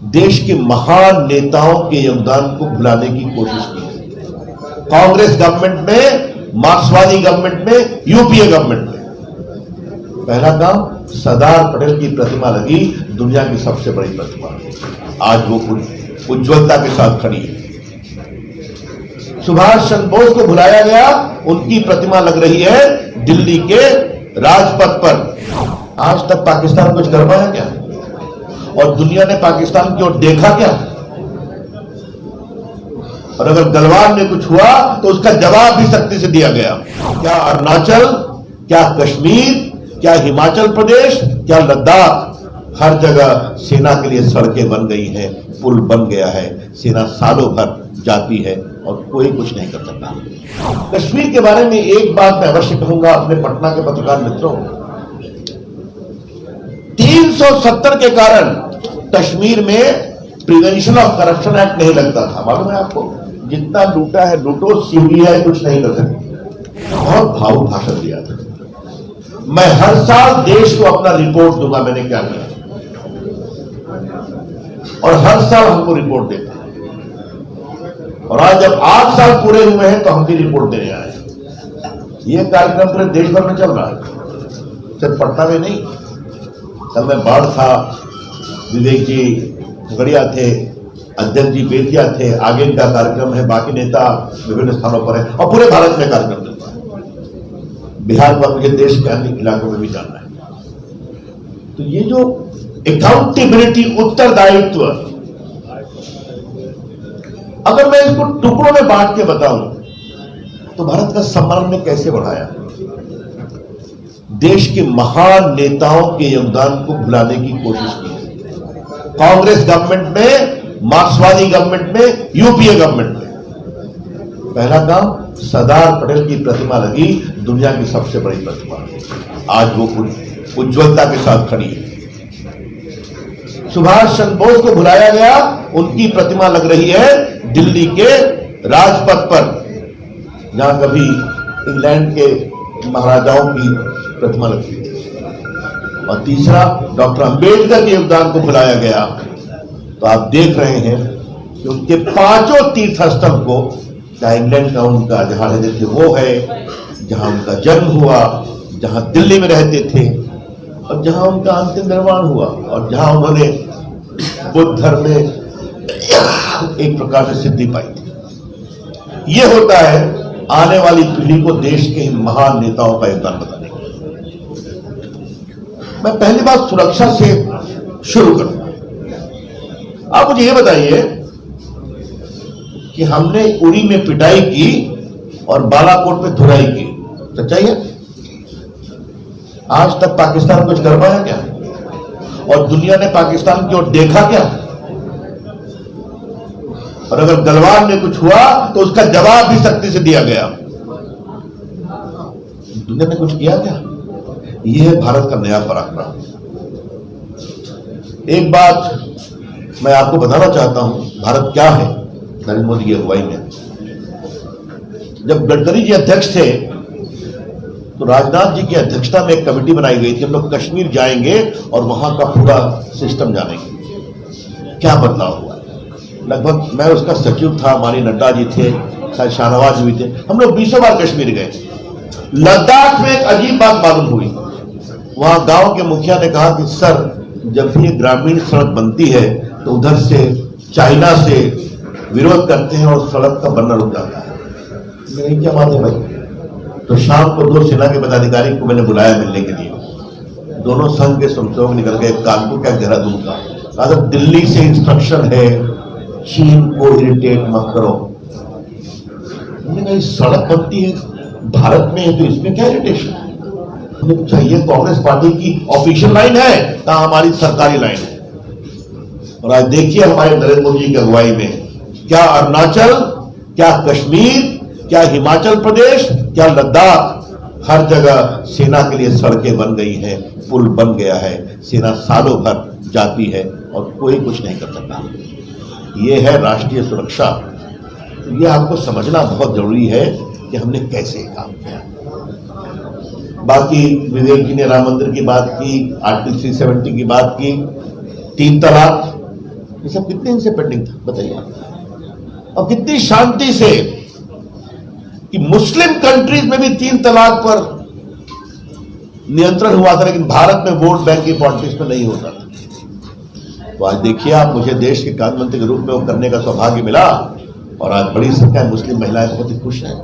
देश के महान नेताओं के योगदान को भुलाने की कोशिश की। कांग्रेस गवर्नमेंट में, मार्क्सवादी गवर्नमेंट में, यूपीए गवर्नमेंट में पहला काम सरदार पटेल की प्रतिमा लगी, दुनिया की सबसे बड़ी प्रतिमा। आज वो उज्ज्वलता के साथ खड़ी है। सुभाष चंद्र बोस को बुलाया गया, उनकी प्रतिमा लग रही है दिल्ली के राजपथ पर। आज तक पाकिस्तान कुछ कर पाया क्या? और दुनिया ने पाकिस्तान की ओर देखा क्या? और अगर गलवान में कुछ हुआ तो उसका जवाब भी सख्ती से दिया गया। क्या अरुणाचल, क्या कश्मीर, क्या हिमाचल प्रदेश, क्या लद्दाख, हर जगह सेना के लिए सड़कें बन गई हैं, पुल बन गया है, सेना सालों भर जाती है और कोई कुछ नहीं कर सकता। कश्मीर के बारे में एक बात मैं अवश्य कहूंगा अपने पटना के पत्रकार मित्रों, 370 के कारण कश्मीर में प्रिवेंशन ऑफ करप्शन एक्ट नहीं लगता था। मालूम है आपको? जितना लूटा है लूटो, सीबीआई कुछ नहीं कर सकती। बहुत भावुक भाषण दिया था। मैं हर साल देश को अपना रिपोर्ट दूंगा मैंने क्या किया, और हर साल हमको रिपोर्ट देता है। और आज जब 8 साल पूरे हुए हैं तो हम भी रिपोर्ट देने आए। यह कार्यक्रम पूरे देश भर में चल रहा है, सिर्फ पटना में नहीं। कल मैं बाढ़ था, विवेक जी खगड़िया थे, अध्यक्ष जी बेतिया थे, आगे इनका कार्यक्रम है, बाकी नेता विभिन्न स्थानों पर है और पूरे भारत में कार्यक्रम चलता है। बिहार पर मुझे देश के अन्य इलाकों में भी जाना है। तो ये जो अकाउंटेबिलिटी, उत्तरदायित्व, अगर मैं इसको टुकड़ों में बांट के बताऊं तो भारत का सम्मान ने कैसे बढ़ाया? देश के महान नेताओं के योगदान को भुलाने की कोशिश की। कांग्रेस गवर्नमेंट में, मार्क्सवादी गवर्नमेंट में, यूपीए गवर्नमेंट में पहला काम सरदार पटेल की प्रतिमा लगी, दुनिया की सबसे बड़ी प्रतिमा। आज वो उज्ज्वलता के साथ खड़ी है। सुभाष चंद्र बोस को बुलाया गया, उनकी प्रतिमा लग रही है दिल्ली के राजपथ पर, जहां कभी इंग्लैंड के महाराजाओं की प्रतिमा लगती थी। और तीसरा, डॉक्टर अंबेडकर के योगदान को बुलाया गया। तो आप देख रहे हैं कि उनके 5 तीर्थ स्थल को, चाहे इंग्लैंड का उनका जहां रहते थे वो है, जहां उनका जन्म हुआ, जहां दिल्ली में रहते थे, और जहां उनका अंतिम निर्वाण हुआ, और जहां उन्होंने बुद्ध धर्म में एक प्रकार से सिद्धि पाई थी। यह होता है आने वाली पीढ़ी को देश के महान नेताओं का योगदान बताने का। मैं पहली बात सुरक्षा से शुरू करूंगा। आप मुझे यह बताइए कि हमने उरी में पिटाई की और बालाकोट में धुलाई की, सच्चाई है? आज तक पाकिस्तान कुछ कर पाया क्या? और दुनिया ने पाकिस्तान की ओर देखा क्या? और अगर गलवान में कुछ हुआ तो उसका जवाब भी सख्ती से दिया गया। दुनिया ने कुछ किया क्या? यह है भारत का नया पराक्रम। एक बात मैं आपको बताना चाहता हूं, भारत क्या है नरेंद्र मोदी की अगुवाई में। जब गडकरी जी अध्यक्ष थे तो राजनाथ जी की अध्यक्षता में एक कमेटी बनाई गई थी। हम लोग कश्मीर जाएंगे और वहां का पूरा सिस्टम जानेंगे। क्या बदलाव हुआ? लगभग मैं उसका सचिव था, माननीय नड्डा जी थे, शायद शाहनवाज भी थे। हम लोग 20 बार कश्मीर गए। लद्दाख में एक अजीब बात मालूम हुई। वहां गांव के मुखिया ने कहा कि सर, जब भी ग्रामीण सड़क बनती है तो उधर से चाइना से विरोध करते हैं और सड़क का बनना रुक जाता है। नहीं, क्या बात है भाई? तो शाम को 2 सेना के पदाधिकारी को मैंने बुलाया मिलने के लिए। दोनों संघ के स्वयंसेवक निकल गए, कानपुर का, देहरादून का। अगर दिल्ली से इंस्ट्रक्शन है चीन को इरिटेट मत करो। हमने कहा सड़क बनती है भारत में है तो इसमें क्या इरिटेशन? हमें चाहिए कांग्रेस पार्टी की ऑफिशियल लाइन है, कहां हमारी सरकारी लाइन है। और आज देखिए हमारे नरेंद्र मोदी जी की अगुवाई में क्या अरुणाचल, क्या कश्मीर, क्या हिमाचल प्रदेश, क्या लद्दाख, हर जगह सेना के लिए सड़कें बन गई हैं, पुल बन गया है, सेना सालों भर जाती है और कोई कुछ नहीं कर सकता। ये है राष्ट्रीय सुरक्षा। ये आपको समझना बहुत जरूरी है कि हमने कैसे काम किया। बाकी विवेक जी ने राम मंदिर की बात की, आर्टिकल 370 की बात की, 3 तलाक, ये सब कितने दिन से पेंडिंग था बताइए, और कितनी शांति से कि मुस्लिम कंट्रीज में भी 3 तलाक पर नियंत्रण हुआ था, लेकिन भारत में वोट बैंक की पॉलिटिक्स में नहीं होता था। तो आज देखिए आप, मुझे देश के कानून मंत्री के रूप में वो करने का सौभाग्य मिला, और आज बड़ी संख्या में मुस्लिम महिलाएं बहुत ही खुश हैं।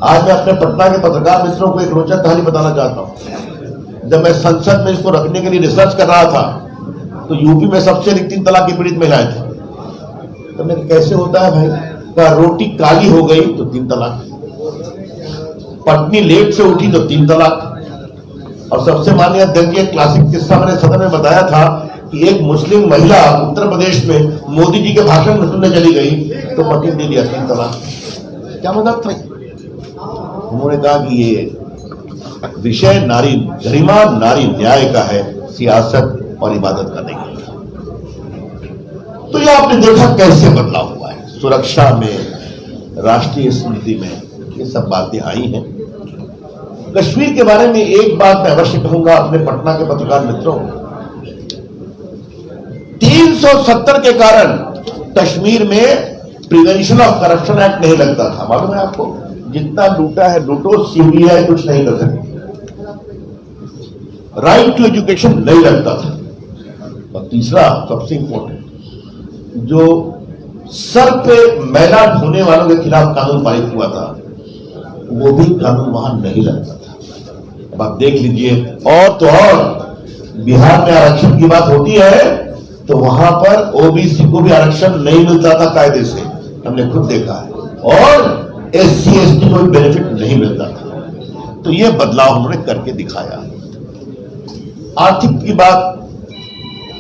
आज मैं अपने पटना के पत्रकार मित्रों को एक रोचक कहानी बताना चाहता हूं। जब मैं संसद में इसको रखने के लिए रिसर्च कर रहा था, तो यूपी में सबसे अधिक 3 तलाक की पीड़ित महिलाएं थी। तो मैं कैसे होता है भाई, का रोटी काली हो गई तो 3 तलाक, पत्नी लेट से उठी तो 3 तलाक। और सबसे माननीय अध्यक्ष, एक क्लासिक किस्सा मैंने सदन में बताया था कि एक मुस्लिम महिला उत्तर प्रदेश में मोदी जी के भाषण में सुनने चली गई तो पति ने दिया 3 तलाक। क्या मतलब था? उन्होंने कहा कि ये विषय नारी गरिमा, नारी न्याय का है, सियासत और इबादत का नहीं। तो ये आपने देखा कैसे बदलाव हुआ है सुरक्षा में, राष्ट्रीय स्मृति में, ये सब बातें आई हैं। कश्मीर के बारे में एक बात मैं अवश्य कहूंगा अपने पटना के पत्रकार मित्रों, 370 के कारण कश्मीर में प्रिवेंशन ऑफ करप्शन एक्ट नहीं लगता था। मालूम है आपको, जितना लूटा है लूटो, सीबीआई कुछ नहीं कर सकती। राइट टू एजुकेशन नहीं लगता था। और तीसरा सबसे इंपॉर्टेंट, जो सर पे मैला ढोने वालों के खिलाफ कानून पारित हुआ था, वो भी कानून वहां नहीं लगता था। अब आप देख लीजिए, और तो और बिहार में आरक्षण की बात होती है तो वहां पर ओबीसी को भी आरक्षण नहीं मिलता था कायदे से, हमने खुद देखा है, और एससी एसटी को भी बेनिफिट नहीं मिलता था। तो यह बदलाव उन्होंने करके दिखाया। आर्थिक की बात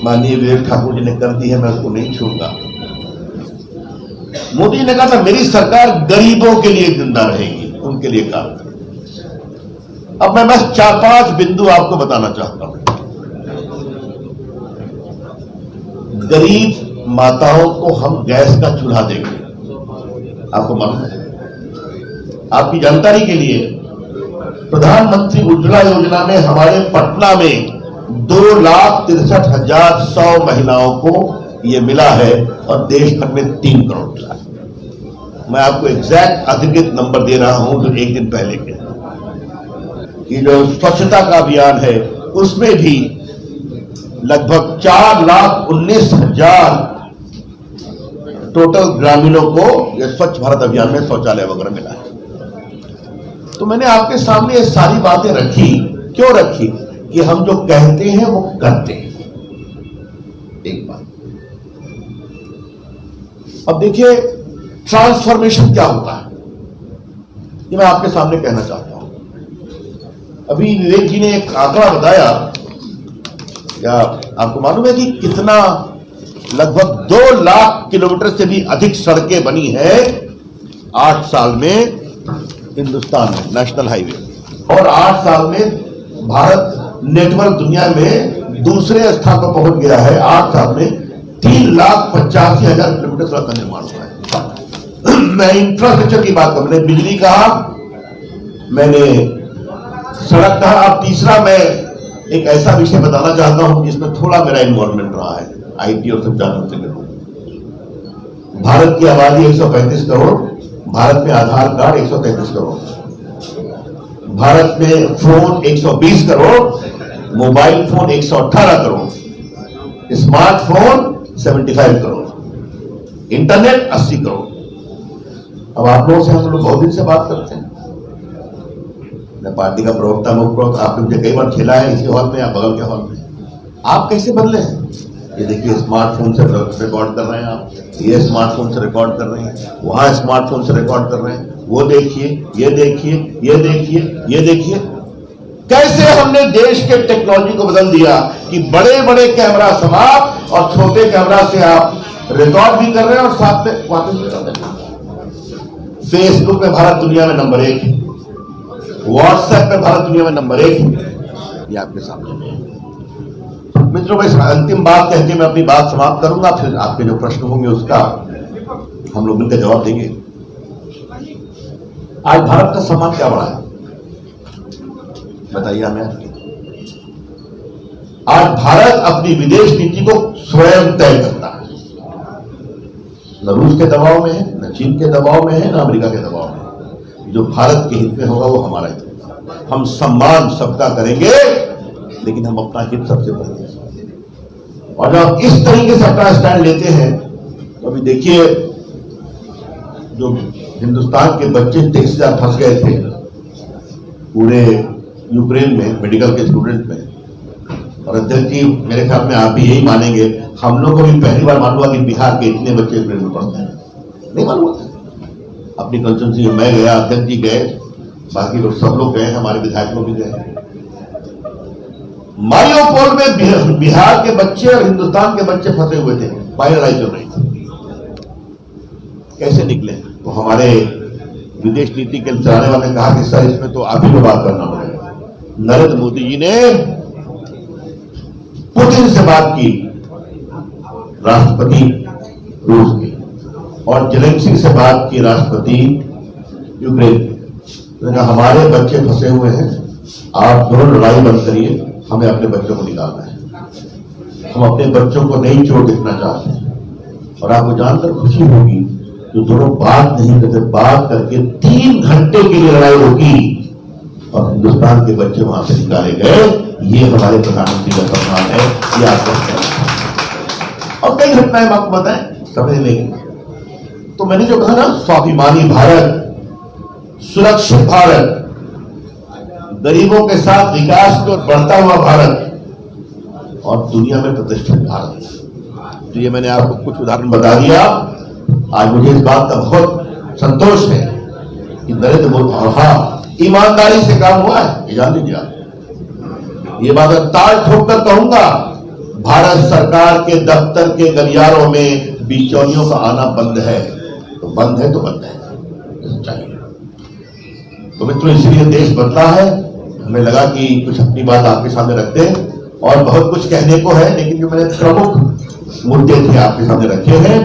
माननीय विवेक ठाकुर जी ने कर दी है, मैं उसको नहीं छूंगा। मोदी जी ने कहा था मेरी सरकार गरीबों के लिए जिंदा रहेगी, उनके लिए काम करेगी। अब मैं बस 4-5 बिंदु आपको बताना चाहता हूं। गरीब माताओं को हम गैस का चूल्हा देंगे, आपको मालूम है? आपकी जानकारी के लिए प्रधानमंत्री उज्ज्वला योजना में हमारे पटना में 2,63,100 महिलाओं को यह मिला है, और देश भर में 3 करोड़ मिला। मैं आपको एग्जैक्ट अधिकृत नंबर दे रहा हूं जो एक दिन पहले के। ये जो स्वच्छता का अभियान है उसमें भी लगभग 4,19,000 टोटल ग्रामीणों को ये स्वच्छ भारत अभियान में शौचालय वगैरह मिला है। तो मैंने आपके सामने ये सारी बातें रखी, क्यों रखी? कि हम जो कहते हैं वो करते हैं। एक बात, अब देखिए ट्रांसफॉर्मेशन क्या होता है, ये मैं आपके सामने कहना चाहता हूं। अभी विवेक जी ने एक आंकड़ा बताया, क्या आपको मालूम है कि कितना, लगभग 2 लाख किलोमीटर से भी अधिक सड़कें बनी है 8 साल में हिंदुस्तान में, नेशनल हाईवे। और 8 साल में भारत नेटवर्क दुनिया में दूसरे स्थान पर पहुंच गया है। 8 साल में 3,85,000 किलोमीटर सड़क का निर्माण हुआ है। मैं इंफ्रास्ट्रक्चर की बात करूं, मैंने बिजली कहा, मैंने सड़क कहा। अब तीसरा मैं एक ऐसा विषय बताना चाहता हूं जिसमें थोड़ा मेरा इन्वॉल्वमेंट रहा है, आईटी और संचार मंत्री के रूप। भारत की आबादी 135 करोड़, भारत में आधार कार्ड 133 करोड़, भारत में phone 120 crore, mobile phone 118 crore, smartphone 75 crore, internet 80 crore. अब आप लोगों से हम लोग बहुत दिन से बात करते हैं। मैं पार्टी का प्रवक्ता, मुख्य प्रवक्ता, आपने मुझे कई बार खेला है इसी हॉल में या बगल के हॉल में। आप कैसे बदले हैं? ये देखिए स्मार्टफोन से रिकॉर्ड कर रहे हैं आप, ये स्मार्टफोन से रिकॉर्ड कर रहे हैं, वहां स्मार्टफोन से रिकॉर्ड कर रहे हैं, वो देखिए, ये देखिए, ये देखिए, ये देखिए। कैसे हमने देश के टेक्नोलॉजी को बदल दिया कि बड़े बड़े कैमरा समाप्त और छोटे कैमरा से आप रिकॉर्ड भी कर रहे हैं और साथ में वापस भी कर रहे हैं। फेसबुक में भारत दुनिया में नंबर 1 है, व्हाट्सएप पे भारत दुनिया में नंबर 1 है। ये आपके सामने है। मित्रों, मैं अंतिम बात कह के मैं अपनी बात समाप्त करूंगा, फिर आपके जो प्रश्न होंगे उसका हम लोग मिलकर जवाब देंगे। आज भारत का सम्मान क्या बढ़ा है बताइए हमें। आज भारत अपनी विदेश नीति को स्वयं तय करता है। न रूस के दबाव में है, न चीन के दबाव में है, न अमेरिका के दबाव में है। जो भारत के हित में होगा वो हमारा हित है। हम सम्मान सबका करेंगे, लेकिन हम अपना हित सबसे पहले। और जब इस तरीके से अपना स्टैंड लेते हैं तो अभी देखिए, जो हिंदुस्तान के बच्चे 23,000 फंस गए थे पूरे यूक्रेन में मेडिकल के स्टूडेंट में, और अध्यक्ष जी मेरे ख्याल में आप भी यही मानेंगे, हम लोग को भी पहली बार मालूम हुआ कि बिहार के इतने बच्चे यूक्रेन में पढ़ते हैं, नहीं मालूम था। अपनी कंस्टिट्यूंसी में मैं गया, अध्यक्ष जी गए, बाकी लोग सब लोग गए, हमारे विधायक लोग भी गए। मारियोपोल में बिहार के बच्चे और हिंदुस्तान के बच्चे फंसे हुए थे, फायर लड़ाई चल रही थी। कैसे निकले? तो हमारे विदेश नीति के चलाने वाले ने कहा कि सर इसमें तो आप ही को बात करना पड़ेगा। नरेंद्र मोदी जी ने पुतिन से बात की, राष्ट्रपति रूस के, और जेलेंस्की से बात की, राष्ट्रपति यूक्रेन के। हमारे बच्चे फंसे हुए हैं, आप दोनों लड़ाई बंद करिए, हमें अपने बच्चों को निकालना है। हम अपने बच्चों को नहीं छोड़ देखना चाहते हैं। और आपको जानकर खुशी होगी, जो दोनों बात नहीं करते, बात करके 3 घंटे के लिए लड़ाई रोकी और हिंदुस्तान के बच्चे वहां से निकाले गए। ये हमारे प्रधानमंत्री का सम्मान है, ये आपको। और कई घटनाएं आपको बताएं, समझ लेंगे। तो मैंने जो कहा ना, स्वाभिमानी भारत, सुरक्षित भारत, गरीबों के साथ विकास को बढ़ता हुआ भारत, और दुनिया में प्रतिष्ठित भारत। तो ये मैंने आपको कुछ उदाहरण बता दिया। आज मुझे इस बात का बहुत संतोष है कि नरेंद्र मोदी, हाँ, ईमानदारी से काम हुआ है, ये जान लीजिए आप। ये बात ताल ठोककर कहूंगा, भारत सरकार के दफ्तर के गलियारों में बिचौलियों का आना बंद है, तो बंद है तो बंद है, चाहिए। तो मित्रों, इसलिए देश बदला है। हमें लगा कि कुछ अपनी बात आपके सामने रखते हैं, और बहुत कुछ कहने को है, लेकिन जो मैंने प्रमुख मुद्दे थे आपके सामने रखे हैं।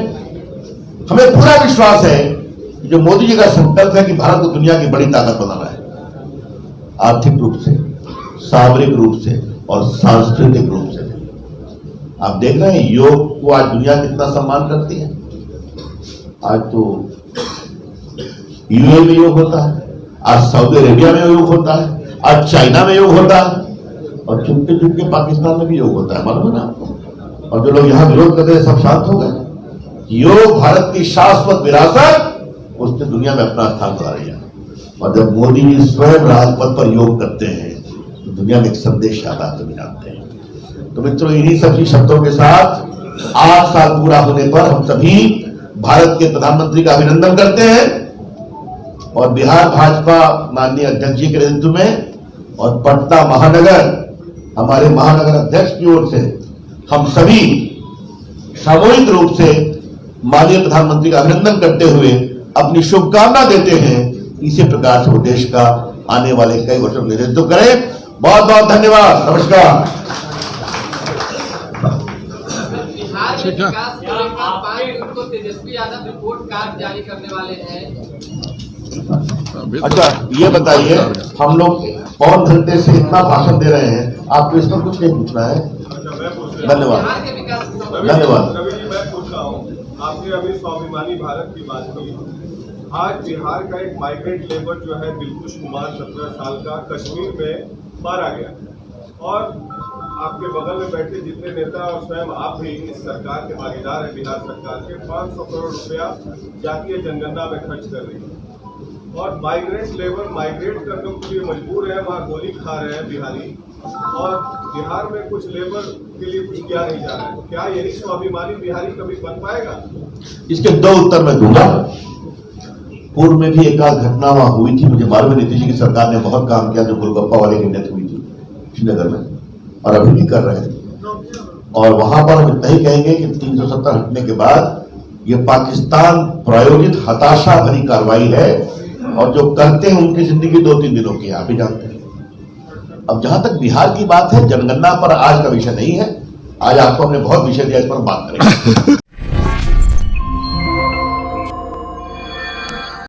हमें पूरा विश्वास है कि जो मोदी जी का संकल्प है कि भारत को दुनिया की बड़ी ताकत बनाना है, आर्थिक रूप से, सामरिक रूप से और सांस्कृतिक रूप से। आप देख रहे हैं योग को आज दुनिया कितना सम्मान करती है। आज तो यूएई में योग होता है, आज सऊदी अरेबिया में योग होता है, आज चाइना में योग होता है, और चुपके चुपके पाकिस्तान में भी योग होता है, मालूम है ना आपको। और जो लोग यहां विरोध करते हैं सब शांत हो गए। योग भारत की शाश्वत विरासत, उसने दुनिया में अपना स्थान बना लिया। और जब मोदी जी स्वयं राजपथ पर योग करते हैं तो दुनिया में एक संदेश आता है, तो जानते हैं। तो मित्रों, इन्हीं सभी शब्दों के साथ 8 साल पूरा होने पर हम सभी भारत के प्रधानमंत्री का अभिनंदन करते हैं, और बिहार भाजपा माननीय अध्यक्ष जी के नेतृत्व में और पटना महानगर हमारे महानगर अध्यक्ष की ओर से हम सभी सामूहिक रूप से माननीय प्रधानमंत्री का अभिनंदन करते हुए अपनी शुभकामना देते हैं। इसी प्रकार से वो देश का आने वाले कई वर्षों में नेतृत्व करें। बहुत बहुत धन्यवाद, नमस्कार। बिहार में विकास को लेकर 5 जून को तेजस्वी यादव रिपोर्ट कार्ड जारी करने वाले हैं। अच्छा, ये बताइए, हम लोग पौन घंटे से इतना भाषण दे रहे हैं, आपको इसमें कुछ नहीं पूछना है? धन्यवाद, धन्यवाद। मैं पूछ रहा हूँ, आपने अभी स्वाभिमानी भारत की बात की। आज बिहार का एक माइग्रेंट लेबर जो है दिलकुश कुमार 17 साल का कश्मीर में मारा गया, और आपके बगल में बैठे जितने नेता और स्वयं आप भी इस सरकार के भागीदार हैं, बिहार सरकार के 500 करोड़ रुपया जातीय जनगणना में खर्च कर रही है। और माइग्रेंट लेबर माइग्रेट करने के लिए मजबूर है, वहाँ गोली खा रहे हैं बिहारी, और बिहार में कुछ लेबर के लिए कुछ किया नहीं जा रहा है। तो क्या यही स्वाभिमानी बिहारी कभी बन पाएगा? इसके 2 उत्तर मैं दूंगा। पूर्व में भी एक आध घटना वहां हुई थी, मुझे मालूम है नीतीश जी की सरकार ने बहुत काम किया, जो गोलगप्पा वाले की डेथ हुई थी श्रीनगर में, और अभी भी कर रहे थे। और वहां पर हम इतना ही कहेंगे कि 370 हटने के बाद ये पाकिस्तान प्रायोजित हताशा भरी कार्रवाई है, और जो करते हैं उनकी जिंदगी 2-3 दिनों की, आप ही जानते हैं। अब जहां तक बिहार की बात है, जनगणना पर आज का विषय नहीं है। आज आपको हमने बहुत विषय दिया, इस पर बात करेंगे।